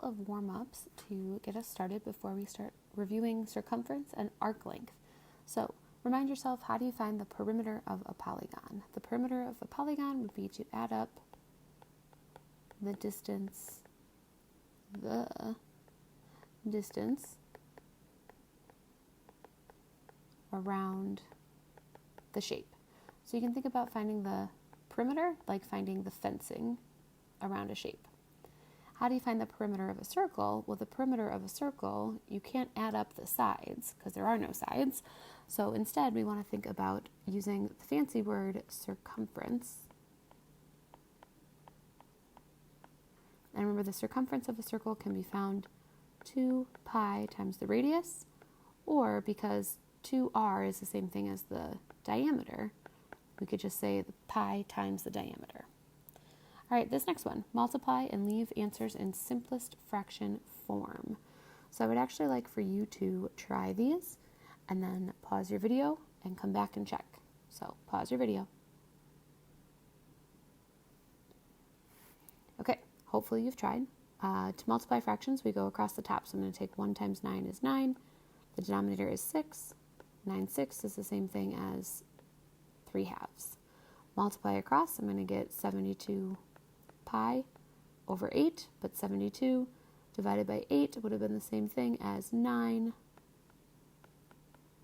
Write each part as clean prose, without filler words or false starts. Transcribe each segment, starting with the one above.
of warm-ups to get us started before we start reviewing circumference and arc length. So remind yourself, how do you find the perimeter of a polygon? The perimeter of a polygon would be to add up the distance around the shape. So you can think about finding the perimeter like finding the fencing around a shape. How do you find the perimeter of a circle? Well, the perimeter of a circle, you can't add up the sides because there are no sides. So instead, we want to think about using the fancy word circumference. And remember, the circumference of a circle can be found 2 pi times the radius, or because 2r is the same thing as the diameter, we could just say the pi times the diameter. All right, this next one, multiply and leave answers in simplest fraction form. So I would actually like for you to try these and then pause your video and come back and check. So pause your video. Okay, hopefully you've tried. To multiply fractions, we go across the top. So I'm going to take 1 times 9 is 9. The denominator is 6. 9/6 is the same thing as 3 halves. Multiply across, I'm going to get 72 pi over 8, but 72 divided by 8 would have been the same thing as 9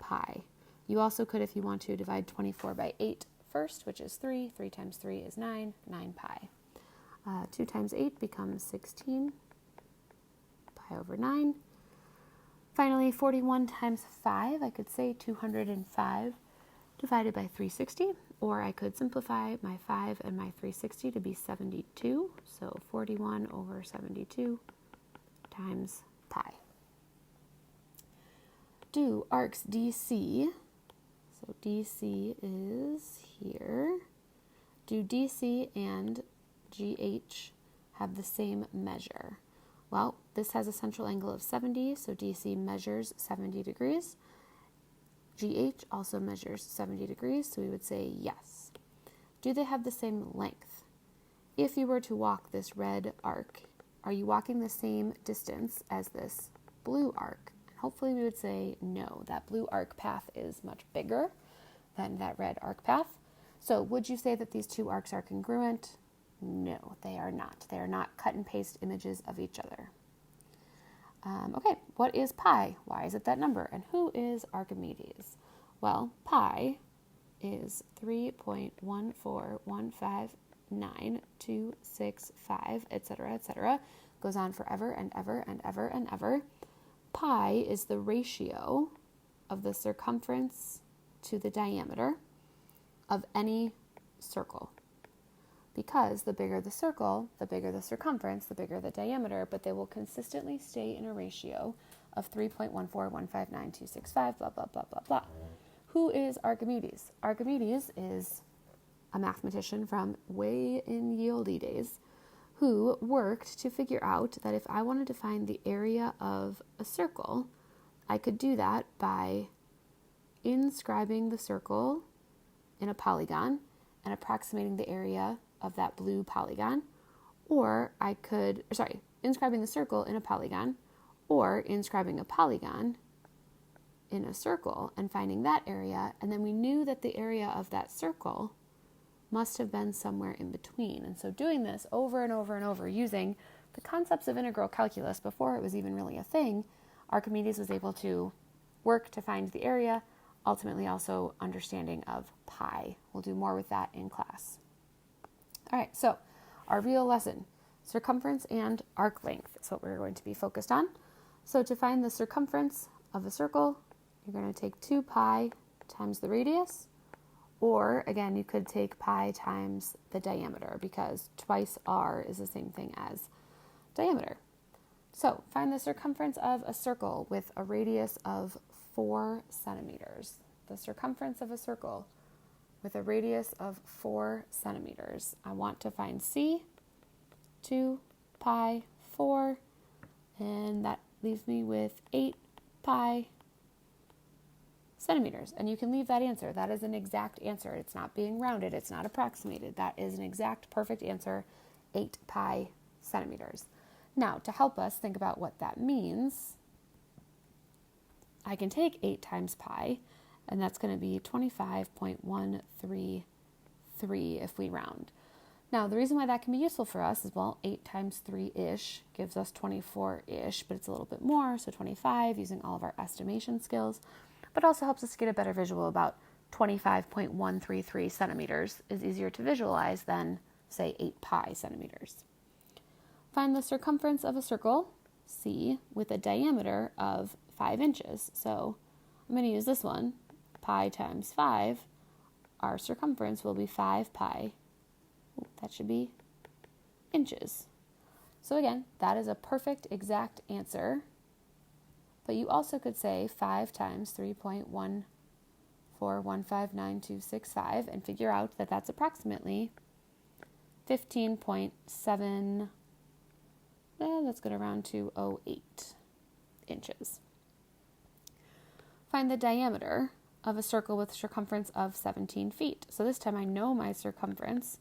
pi. You also could, if you want to, divide 24 by 8 first, which is 3. 3 times 3 is 9, 9 pi. 2 times 8 becomes 16 pi over 9. Finally, 41 times 5, I could say 205 divided by 360, or I could simplify my 5 and my 360 to be 72, so 41 over 72 times pi. Do arcs DC, so DC is here. Do DC and GH have the same measure? Well, this has a central angle of 70, so DC measures 70 degrees. GH also measures 70 degrees, so we would say yes. Do they have the same length? If you were to walk this red arc, are you walking the same distance as this blue arc? Hopefully we would say no. That blue arc path is much bigger than that red arc path. So would you say that these two arcs are congruent? No, they are not. They are not cut and paste images of each other. Okay, what is pi? Why is it that number? And who is Archimedes? Well, pi is 3.14159.265, etc., goes on forever and ever and ever and ever. Pi is the ratio of the circumference to the diameter of any circle. Because the bigger the circle, the bigger the circumference, the bigger the diameter, but they will consistently stay in a ratio of 3.14159.265, blah, blah, blah, blah, blah. Who is Archimedes? Archimedes is a mathematician from way in ye olde days who worked to figure out that if I wanted to find the area of a circle, I could do that by inscribing the circle in a polygon and approximating the area of that blue polygon, or inscribing the circle in a polygon, or inscribing a polygon in a circle and finding that area, and then we knew that the area of that circle must have been somewhere in between. And so doing this over and over and over using the concepts of integral calculus before it was even really a thing, Archimedes was able to work to find the area, ultimately also understanding of pi. We'll do more with that in class. All right, so our real lesson, circumference and arc length is what we're going to be focused on. So to find the circumference of a circle, you're going to take 2 pi times the radius, or again, you could take pi times the diameter because twice r is the same thing as diameter. So find the circumference of a circle with a radius of 4 centimeters. The circumference of a circle with a radius of 4 centimeters. I want to find C, 2 pi 4, and that leaves me with 8 pi centimeters. And you can leave that answer. That is an exact answer. It's not being rounded. It's not approximated. That is an exact, perfect answer, 8 pi centimeters. Now, to help us think about what that means, I can take 8 times pi, and that's going to be 25.133 if we round. Now, the reason why that can be useful for us is, well, 8 times 3-ish gives us 24-ish, but it's a little bit more, so 25 using all of our estimation skills, but also helps us get a better visual about 25.133 centimeters is easier to visualize than, say, 8 pi centimeters. Find the circumference of a circle, C, with a diameter of 5 inches. So I'm going to use this one, pi times 5. Our circumference will be 5 pi. That should be inches. So again, that is a perfect exact answer. But you also could say 5 times 3.14159265 and figure out that that's approximately 15.7, that's going to round to 08 inches. Find the diameter of a circle with circumference of 17 feet. So this time I know my circumference.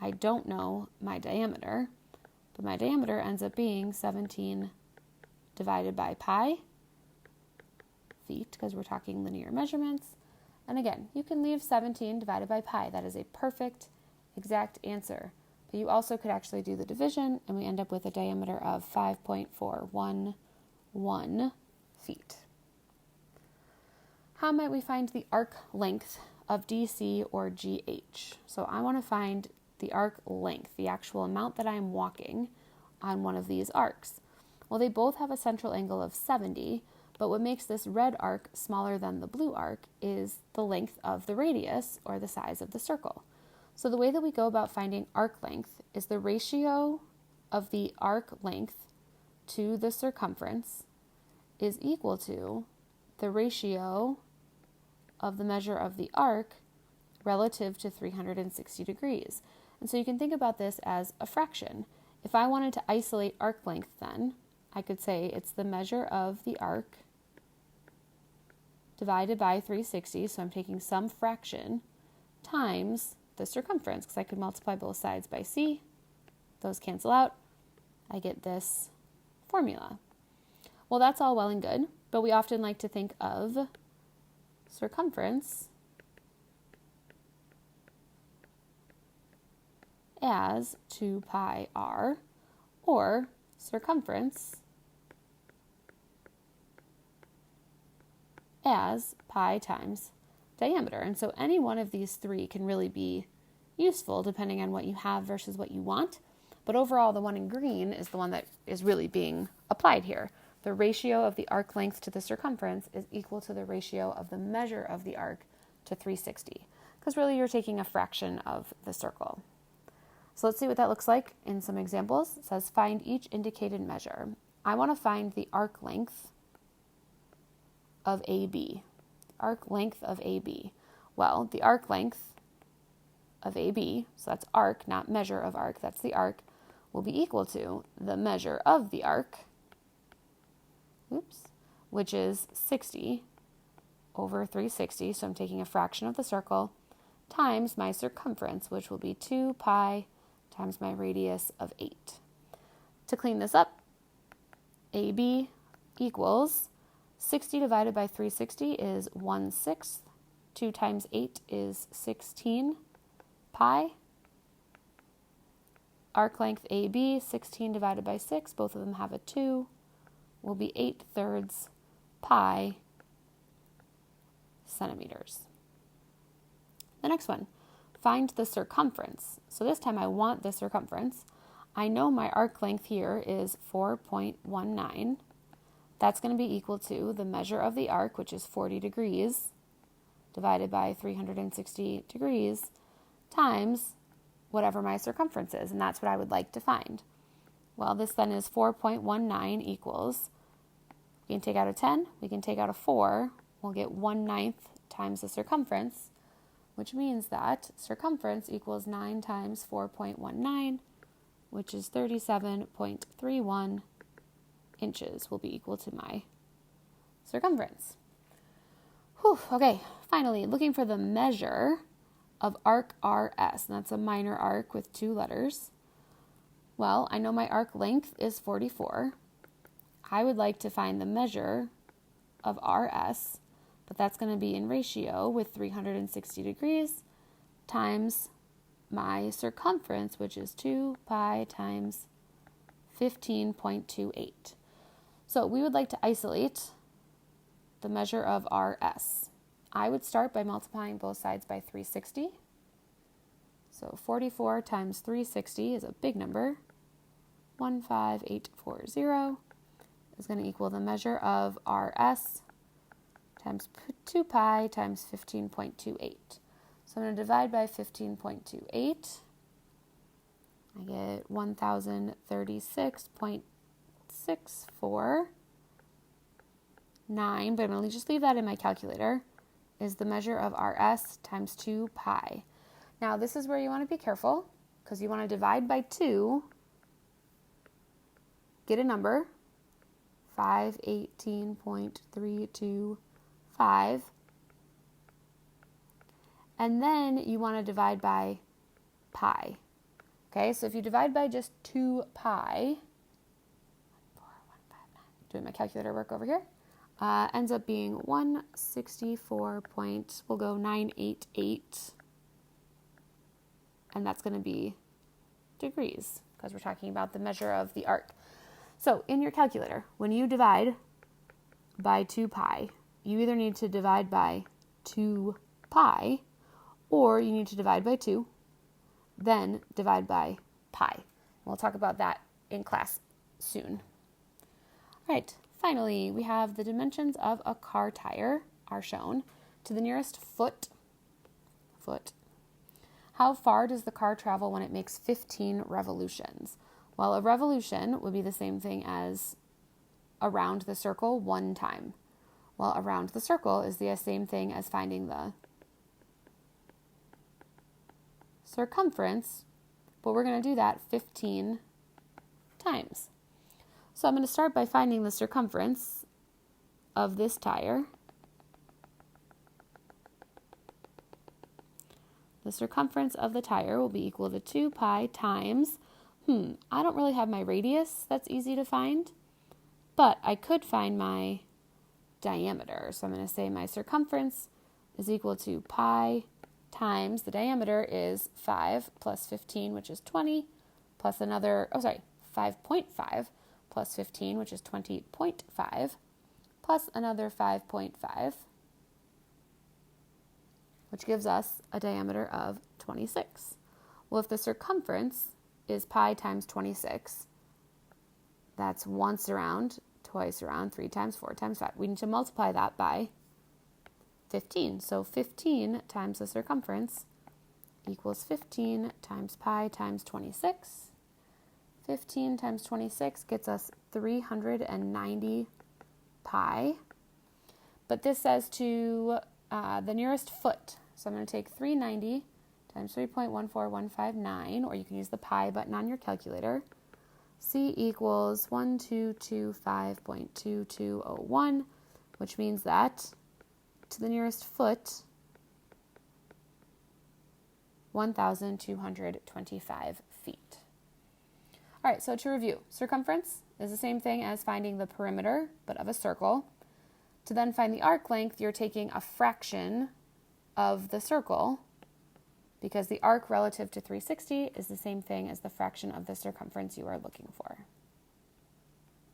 I don't know my diameter, but my diameter ends up being 17 divided by pi feet, because we're talking linear measurements. And again, you can leave 17 divided by pi. That is a perfect, exact answer. But you also could actually do the division, and we end up with a diameter of 5.411 feet. How might we find the arc length of DC or GH? So I want to find the arc length, the actual amount that I'm walking on one of these arcs. Well, they both have a central angle of 70, but what makes this red arc smaller than the blue arc is the length of the radius, or the size of the circle. So the way that we go about finding arc length is the ratio of the arc length to the circumference is equal to the ratio of the measure of the arc relative to 360 degrees. And so you can think about this as a fraction. If I wanted to isolate arc length, then I could say it's the measure of the arc divided by 360, so I'm taking some fraction, times the circumference, because I could multiply both sides by c. Those cancel out. I get this formula. Well, that's all well and good, but we often like to think of circumference as 2 pi r, or circumference as pi times diameter. And so any one of these three can really be useful depending on what you have versus what you want. But overall, the one in green is the one that is really being applied here. The ratio of the arc length to the circumference is equal to the ratio of the measure of the arc to 360, because really you're taking a fraction of the circle. So let's see what that looks like in some examples. It says find each indicated measure. I want to find the arc length of AB. Arc length of AB. Well, the arc length of AB, so that's arc, not measure of arc, that's the arc, will be equal to the measure of the arc, which is 60 over 360, so I'm taking a fraction of the circle, times my circumference, which will be 2 pi times my radius of 8. To clean this up, AB equals 60 divided by 360 is 1/6. 2 times 8 is 16 pi. Arc length AB, 16 divided by 6, both of them have a 2, will be 8/3 pi centimeters. The next one, find the circumference. So this time I want the circumference. I know my arc length here is 4.19. That's going to be equal to the measure of the arc, which is 40 degrees, divided by 360 degrees, times whatever my circumference is, and that's what I would like to find. Well, this then is 4.19 equals, we can take out a 10, we can take out a 4, we'll get 1/9 times the circumference, which means that circumference equals 9 times 4.19, which is 37.31 inches will be equal to my circumference. Okay, finally, looking for the measure of arc RS, and that's a minor arc with 2 letters. Well, I know my arc length is 44. I would like to find the measure of RS, but that's going to be in ratio with 360 degrees times my circumference, which is 2 pi times 15.28. So we would like to isolate the measure of RS. I would start by multiplying both sides by 360. So 44 times 360 is a big number. 15840 is going to equal the measure of RS times 2 pi times 15.28. So I'm going to divide by 15.28. I get 1036.649, but I'm going to just leave that in my calculator, is the measure of RS times 2 pi. Now this is where you want to be careful, because you want to divide by 2, get a number, 518.325, and then you want to divide by pi. Okay, so if you divide by just 2 pi, doing my calculator work over here, ends up being 164.988, and that's going to be degrees, because we're talking about the measure of the arc. So in your calculator, when you divide by 2 pi, you either need to divide by 2 pi, or you need to divide by 2, then divide by pi. We'll talk about that in class soon. All right, finally, we have the dimensions of a car tire are shown to the nearest foot. How far does the car travel when it makes 15 revolutions? Well, a revolution would be the same thing as around the circle 1 time. Well, around the circle is the same thing as finding the circumference, but we're going to do that 15 times. So I'm going to start by finding the circumference of this tire. The circumference of the tire will be equal to 2 pi times, I don't really have my radius that's easy to find, but I could find my diameter. So I'm going to say my circumference is equal to pi times, the diameter is 5 plus 15, which is 20, plus another, 5.5 plus 15, which is 20.5, plus another 5.5, which gives us a diameter of 26. Well, if the circumference is pi times 26, that's once around, twice around, 3 times, 4 times 5. We need to multiply that by 15. So 15 times the circumference equals 15 times pi times 26. 15 times 26 gets us 390 pi. But this says to the nearest foot. So I'm going to take 390 times 3.14159, or you can use the pi button on your calculator. C equals 1225.2201, which means that to the nearest foot, 1,225 feet. All right, so to review, circumference is the same thing as finding the perimeter, but of a circle. To then find the arc length, you're taking a fraction of the circle, because the arc relative to 360 is the same thing as the fraction of the circumference you are looking for.